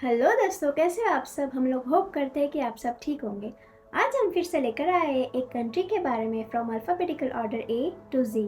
Hello दोस्तों, कैसे हो आप सब। हम लोग होप करते हैं कि आप सब ठीक होंगे। आज हम फिर से लेकर आए हैं एक कंट्री के बारे में from alphabetical order A to G.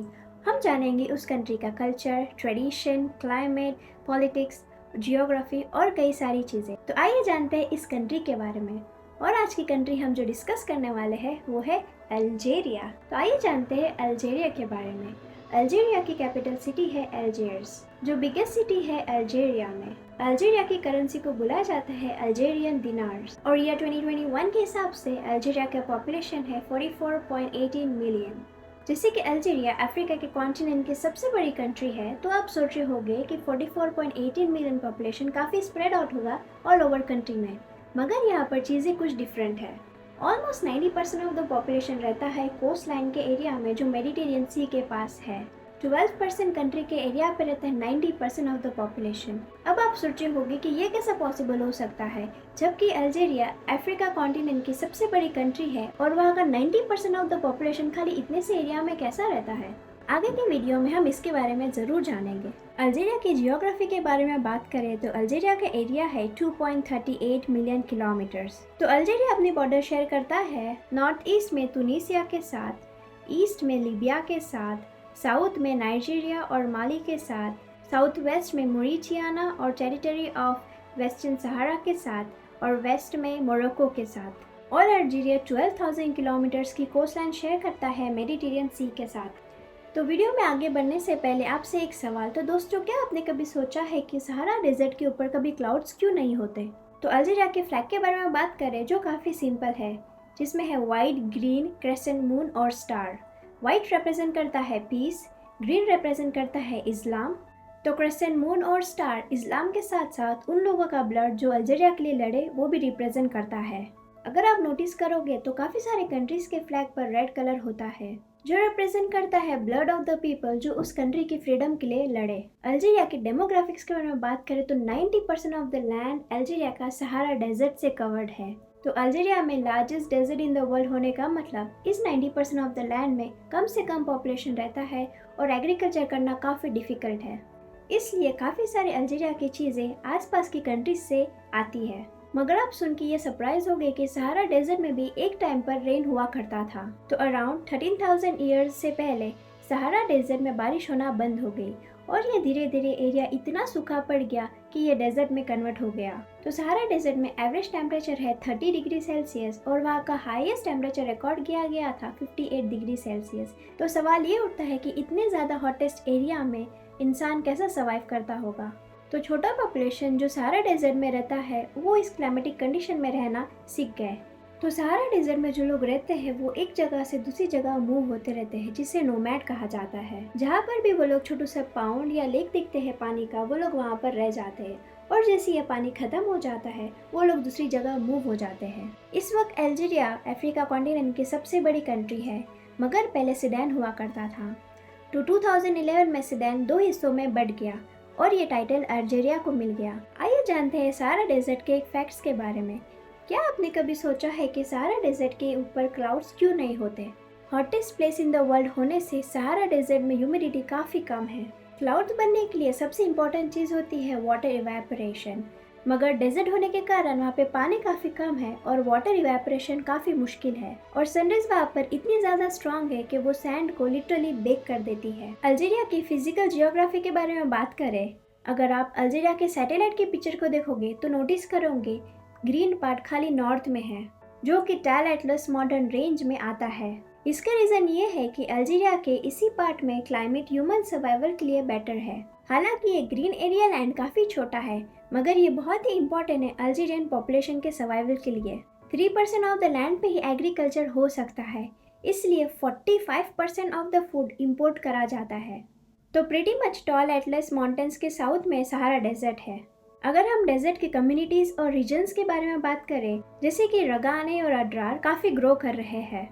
हम जानेंगे उस कंट्री का culture, tradition, climate, politics, geography और कई सारी चीज़ें। तो आइए जानते हैं इस कंट्री के बारे में। और आज की कंट्री हम जो डिस्कस करने वाले हैं वो है अल्जीरिया। तो आइए जानते हैं अल्जीरिया के बारे में। अल्जीरिया की कैपिटल सिटी है अल्जियर्स, जो बिगेस्ट सिटी है अल्जीरिया में। अल्जीरिया की करेंसी को बुलाया जाता है अल्जीरियन दिनार्स और ईयर 2021 के हिसाब से अल्जीरिया का पॉपुलेशन है 44.18 मिलियन। जैसे कि अल्जीरिया अफ्रीका के कॉन्टिनेंट की सबसे बड़ी कंट्री है, तो आप सोच रहे होंगे कि 44.18 मिलियन पॉपुलेशन काफ़ी स्प्रेड आउट होगा ऑल ओवर कंट्री में। मगर यहाँ पर चीज़ें कुछ डिफरेंट है। ऑलमोस्ट 90% ऑफ द पॉपुलेशन रहता है कोस्ट लाइन के एरिया में, जो मेडिटेरियन सी के पास है। 12% कंट्री के एरिया पे रहता है 90% ऑफ द पॉपुलेशन। अब आप सोचे होंगे कि ये कैसा पॉसिबल हो सकता है, जबकि अल्जीरिया अफ्रीका कॉन्टिनेंट की सबसे बड़ी कंट्री है और वहाँ का 90% ऑफ द पॉपुलेशन खाली इतने से एरिया में कैसा रहता है। आगे के वीडियो में हम इसके बारे में ज़रूर जानेंगे। अल्जीरिया की जियोग्राफी के बारे में बात करें तो अल्जीरिया का एरिया है 2.38 मिलियन किलोमीटर्स। तो अल्जीरिया अपनी बॉर्डर शेयर करता है नॉर्थ ईस्ट में तुनीसिया के साथ, ईस्ट में लीबिया के साथ, साउथ में नाइजीरिया और माली के साथ, साउथ वेस्ट में मॉरिटानिया और टेरिटरी ऑफ वेस्टर्न सहारा के साथ और वेस्ट में मोरक्को के साथ। और अल्जीरिया 12,000 किलोमीटर्स की कोस्टलाइन शेयर करता है मेडिटेरियन सी के साथ। तो वीडियो में आगे बढ़ने से पहले आपसे एक सवाल। तो दोस्तों, क्या आपने कभी सोचा है कि सहारा डेजर्ट के ऊपर कभी क्लाउड्स क्यों नहीं होते? तो अल्जीरिया के फ्लैग के बारे में बात करें, जो काफ़ी सिंपल है, जिसमें है वाइट, ग्रीन, क्रेसेंट मून और स्टार। वाइट रिप्रेजेंट करता है पीस, ग्रीन रिप्रेजेंट करता है इस्लाम। तो क्रेसेंट मून और स्टार इस्लाम के साथ साथ उन लोगों का ब्लड जो अल्जीरिया के लिए लड़े वो भी रिप्रेजेंट करता है। अगर आप नोटिस करोगे तो काफ़ी सारे कंट्रीज के फ्लैग पर रेड कलर होता है, जो रिप्रेजेंट करता है ब्लड ऑफ द पीपल जो उस कंट्री की फ्रीडम के लिए लड़े। अल्जीरिया के डेमोग्राफिक्स के बारे में बात करें तो 90% ऑफ द लैंड अल्जीरिया का सहारा डेजर्ट से कवर्ड है। तो अल्जीरिया में largest desert in the world होने का मतलब इस 90% ऑफ द लैंड में कम से कम पॉपुलेशन रहता है और एग्रीकल्चर करना काफ़ी डिफिकल्ट है। इसलिए काफ़ी सारी अल्जीरिया की चीज़ें आसपास की कंट्रीज से आती है। मगर आप सुन के ये सरप्राइज हो गए कि सहारा डेजर्ट में भी एक टाइम पर रेन हुआ करता था। तो अराउंड 13,000 ईयर्स से पहले सहारा डेजर्ट में बारिश होना बंद हो गई और ये धीरे धीरे एरिया इतना सूखा पड़ गया कि ये डेजर्ट में कन्वर्ट हो गया। तो सहारा डेजर्ट में एवरेज टेम्परेचर है 30 डिग्री सेल्सियस और वहाँ का हाईएस्ट टेम्परेचर रिकॉर्ड किया गया था 58 डिग्री सेल्सियस। तो सवाल ये उठता है कि इतने ज़्यादा हॉटेस्ट एरिया में इंसान कैसा सर्वाइव करता होगा। तो छोटा पॉपुलेशन जो सहारा डेजर्ट में रहता है वो इस क्लाइमेटिक कंडीशन में रहना सीख गए। तो सहारा डेजर्ट में जो लोग रहते हैं वो एक जगह से दूसरी जगह मूव होते रहते हैं, जिसे नोमैड कहा जाता है। जहाँ पर भी वो लोग छोटू सा पाउंड या लेक दिखते हैं पानी का, वो लोग वहाँ पर रह जाते हैं और जैसे ये पानी खत्म हो जाता है वो लोग दूसरी जगह मूव हो जाते हैं। इस वक्त अल्जीरिया अफ्रीका कॉन्टिनेंट की सबसे बड़ी कंट्री है, मगर पहले सूडान हुआ करता था। तो 2011 में सूडान 2 हिस्सों में बढ़ गया और ये टाइटल अल्जीरिया को मिल गया। आइए जानते हैं सहारा डेजर्ट के फैक्ट्स के बारे में। क्या आपने कभी सोचा है कि सहारा डेजर्ट के ऊपर क्लाउड्स क्यों नहीं होते? Hottest place in the world होने से सहारा डेजर्ट में ह्यूमिडिटी काफ़ी कम है। क्लाउड्स बनने के लिए सबसे इम्पोर्टेंट चीज़ होती है वाटर इवेपोरेशन, मगर डेजर्ट होने के कारण वहाँ पे पानी काफ़ी कम है और वाटर इवेपोरेशन काफ़ी मुश्किल है और सनराइज वहाँ पर इतनी ज़्यादा स्ट्रांग है कि वो सैंड को लिटरली बेक कर देती है। अल्जीरिया की फिजिकल जियोग्राफी के बारे में बात करें, अगर आप अल्जीरिया के सैटेलाइट की पिक्चर को देखोगे तो नोटिस करोगे ग्रीन पार्ट खाली नॉर्थ में है, जो कि टैल एटलस मॉडर्न रेंज में आता है। इसका रीज़न ये है कि अल्जीरिया के इसी पार्ट में क्लाइमेट ह्यूमन सर्वाइवल के लिए बेटर है। हालांकि ये ग्रीन एरिया लैंड काफ़ी छोटा है, मगर ये बहुत ही इम्पोर्टेंट है अल्जीरियन पॉपुलेशन के सर्वाइवल के लिए। 3% ऑफ द लैंड पे ही एग्रीकल्चर हो सकता है, इसलिए 45% ऑफ द फूड इंपोर्ट करा जाता है। तो pretty much tall Atlas mountains के साउथ में सहारा डेजर्ट है। अगर हम डेजर्ट की कम्युनिटीज़ और रीजन्स के बारे में बात करें, जैसे कि रगाने और अड्रार काफ़ी ग्रो कर रहे हैं।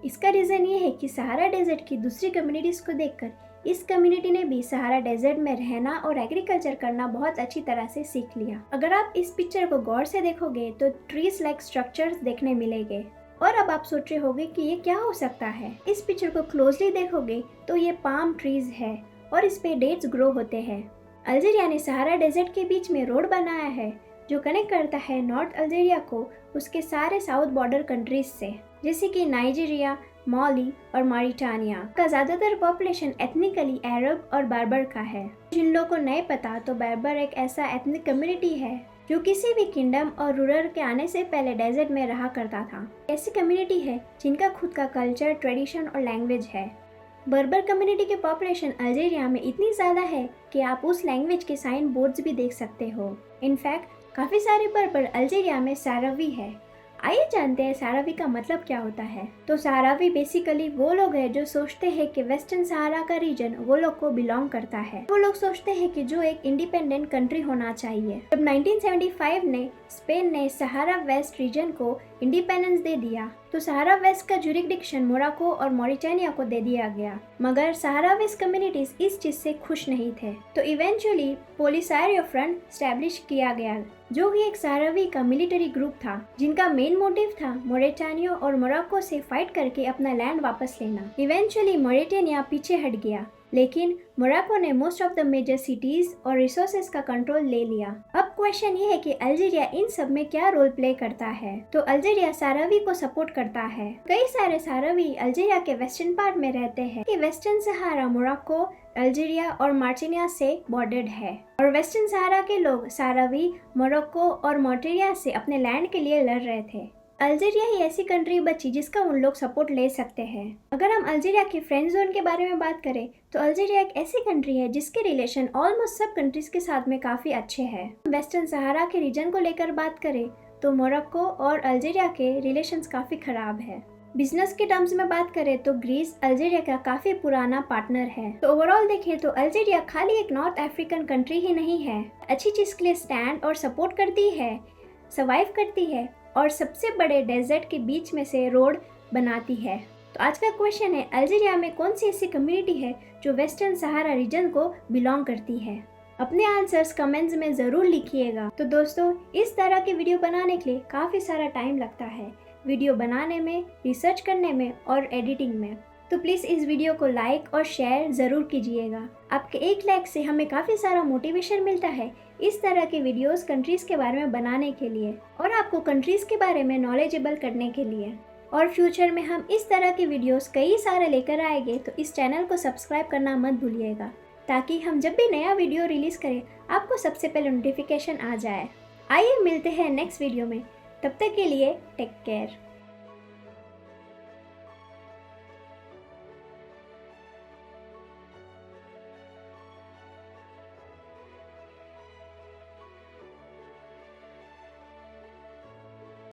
इसका रीज़न ये है कि सहारा डेजर्ट की दूसरी कम्युनिटीज़ को देखकर इस कम्युनिटी ने भी सहारा डेजर्ट में रहना और एग्रीकल्चर करना बहुत अच्छी तरह से सीख लिया। अगर आप इस पिक्चर को गौर से देखोगे तो ट्रीज लाइक स्ट्रक्चर्स देखने मिलेंगे और अब आप सोच रहे होंगे कि ये क्या हो सकता है। इस पिक्चर को क्लोजली देखोगे तो ये पाम ट्रीज है और इस पे डेट्स ग्रो होते हैं। अल्जीरिया ने सहारा डेजर्ट के बीच में रोड बनाया है जो कनेक्ट करता है नॉर्थ अल्जीरिया को उसके सारे साउथ बॉर्डर कंट्रीज से, जैसे कि नाइजीरिया, माली और मॉरिटानिया का ज़्यादातर पॉपुलेशन एथनिकली अरब और बर्बर का है। जिन लोगों को नहीं पता तो बर्बर एक ऐसा एथनिक कम्युनिटी है जो किसी भी किंगडम और रूलर के आने से पहले डेजर्ट में रहा करता था। ऐसी कम्युनिटी है जिनका खुद का कल्चर, ट्रेडिशन और लैंग्वेज है। बर्बर कम्युनिटी की पॉपुलेशन अल्जीरिया में इतनी ज़्यादा है कि आप उस लैंग्वेज के साइन बोर्ड्स भी देख सकते हो। इनफैक्ट काफ़ी सारे बर्बर अल्जीरिया में सारावी है। आइए जानते हैं सारावी का मतलब क्या होता है। तो सारावी बेसिकली वो लोग हैं जो सोचते हैं कि वेस्टर्न सहारा का रीजन वो लोग को बिलोंग करता है। वो लोग सोचते हैं कि जो एक इंडिपेंडेंट कंट्री होना चाहिए। जब 1975 में स्पेन ने सहारा वेस्ट रीजन को इंडिपेंडेंस दे दिया तो सहारा वेस्ट का जुरिडिक्शन मोरक्को और मॉरिटानिया को दे दिया गया, मगर सहारा वेस्ट कम्युनिटीज इस चीज से खुश नहीं थे। तो इवेंचुअली पोलिसारियो फ्रंट स्टैब्लिश किया गया, जो कि एक सहारावी का मिलिट्री ग्रुप था जिनका मेन मोटिव था मॉरिटानिया और मोरक्को से फाइट करके अपना लैंड वापस लेना। इवेंचुअली मॉरिटानिया पीछे हट गया, लेकिन मोरक्को ने most of the major cities और रिसोर्सेज का कंट्रोल ले लिया। अब क्वेश्चन ये है कि अल्जीरिया इन सब में क्या रोल प्ले करता है। तो अल्जीरिया सारावी को सपोर्ट करता है। कई सारे सारावी अल्जीरिया के वेस्टर्न पार्ट में रहते हैं कि वेस्टर्न सहारा मोरक्को, अल्जीरिया और मार्टिनिया से बॉर्डर्ड है, और वेस्टर्न सहारा के लोग सारावी, मोरक्को और मॉरिटानिया से अपने लैंड के लिए लड़ रहे थे। अल्जीरिया ही ऐसी कंट्री बची जिसका उन लोग सपोर्ट ले सकते हैं। अगर हम अल्जीरिया के फ्रेंड जोन के बारे में बात करें तो अल्जीरिया एक ऐसी कंट्री है जिसके रिलेशन ऑलमोस्ट सब कंट्रीज के साथ में काफ़ी अच्छे हैं। वेस्टर्न सहारा के रीजन को लेकर बात करें तो मोरक्को और अल्जीरिया के रिलेशंस काफ़ी ख़राब है। बिजनेस के टर्म्स में बात करें तो ग्रीस अल्जीरिया का काफ़ी पुराना पार्टनर है। तो ओवरऑल देखें तो अल्जीरिया खाली एक नॉर्थ अफ्रीकन कंट्री ही नहीं है, अच्छी चीज़ के लिए स्टैंड और सपोर्ट करती है, सर्वाइव करती है और सबसे बड़े डेजर्ट के बीच में से रोड बनाती है। तो आज का क्वेश्चन है, अल्जीरिया में कौन सी ऐसी कम्युनिटी है जो वेस्टर्न सहारा रीजन को बिलोंग करती है? अपने आंसर्स कमेंट्स में ज़रूर लिखिएगा। तो दोस्तों, इस तरह की वीडियो बनाने के लिए काफ़ी सारा टाइम लगता है, वीडियो बनाने में, रिसर्च करने में और एडिटिंग में। तो प्लीज़ इस वीडियो को लाइक और शेयर ज़रूर कीजिएगा। आपके एक लाइक से हमें काफ़ी सारा मोटिवेशन मिलता है इस तरह के वीडियोस कंट्रीज़ के बारे में बनाने के लिए और आपको कंट्रीज़ के बारे में नॉलेजेबल करने के लिए। और फ्यूचर में हम इस तरह के वीडियोस कई सारे लेकर आएंगे, तो इस चैनल को सब्सक्राइब करना मत भूलिएगा, ताकि हम जब भी नया वीडियो रिलीज़ करें आपको सबसे पहले नोटिफिकेशन आ जाए। आइए मिलते हैं नेक्स्ट वीडियो में, तब तक के लिए टेक केयर।